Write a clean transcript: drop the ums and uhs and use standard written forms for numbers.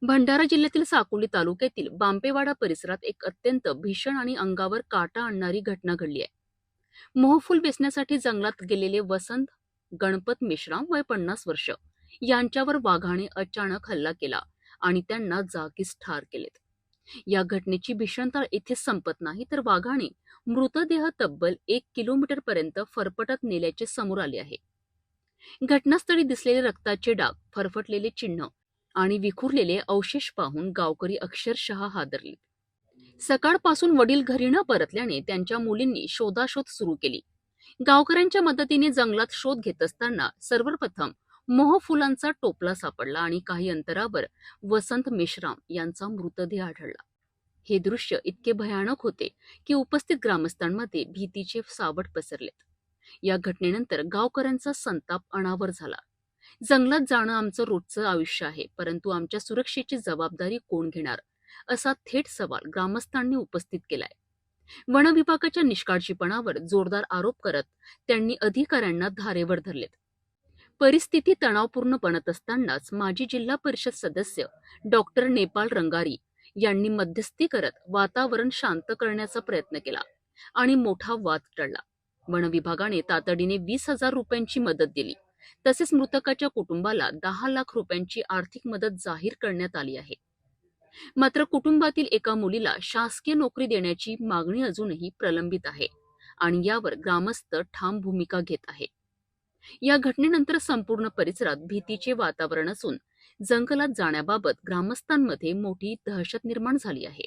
भंडारा जिल्ह्यातील साकोली तालुक्यातील बांपेवाडा परिसरात एक अत्यंत भीषण आणि अंगावर काटा आणणारी घटना घडली आहे. मोहफूल वेचण्यासाठी जंगलात गेलेले वसंत गणपत मेश्राम वय 50 वर्ष यांच्यावर वाघाने अचानक हल्ला केला आणि त्यांना जागीच ठार केलेत. या घटनेची भीषणता इथेच संपत नाही, तर वाघाने मृतदेह तब्बल 1 किलोमीटर पर्यंत फरफटत नेल्याचे समोर आले आहे. घटनास्थळी दिसलेले रक्ताचे डाग, फरफटलेले चिन्ह आणि विखुरलेले अवशेष पाहून गावकरी अक्षरशः हादरले. सकाळपासून वडील घरी न परतल्याने त्यांच्या मुलींनी शोधाशोध सुरू केली. गावकऱ्यांच्या मदतीने जंगलात शोध घेत असताना सर्वप्रथम मोहफुलांचा टोपला सापडला आणि काही अंतरावर वसंत मेश्राम यांचा मृतदेह आढळला. हे दृश्य इतके भयानक होते की उपस्थित ग्रामस्थांमध्ये भीतीचे सावट पसरलेत. या घटनेनंतर गावकऱ्यांचा संताप अनावर झाला. जंगलात जाणं आमचं रोजचं आयुष्य आहे, परंतु आमच्या सुरक्षेची जबाबदारी कोण घेणार, असा थेट सवाल ग्रामस्थांनी उपस्थित केलाय. वन विभागाच्या निष्काळजीपणावर जोरदार आरोप करत त्यांनी अधिकाऱ्यांना धारेवर धरलेत. परिस्थिती तणावपूर्ण बनत असतानाच माजी जिल्हा परिषद सदस्य डॉक्टर नेपाल रंगारी यांनी मध्यस्थी करत वातावरण शांत करण्याचा प्रयत्न केला आणि मोठा वाद टळला. वन विभागाने तातडीने 20,000 रुपयांची मदत दिली. तसेच मृतकाच्या कुटुंबाला 10 लाख रुपयांची आर्थिक मदत जाहीर करण्यात आली आहे. मात्र कुटुंबातील एका मुलीला शासकीय नोकरी देण्याची मागणी अजूनही प्रलंबित आहे आणि यावर ग्रामस्थ ठाम भूमिका घेत आहे. या घटनेनंतर संपूर्ण परिसरात भीतीचे वातावरण असून जंगलात जाण्याबाबत ग्रामस्थांमध्ये मोठी दहशत निर्माण झाली आहे.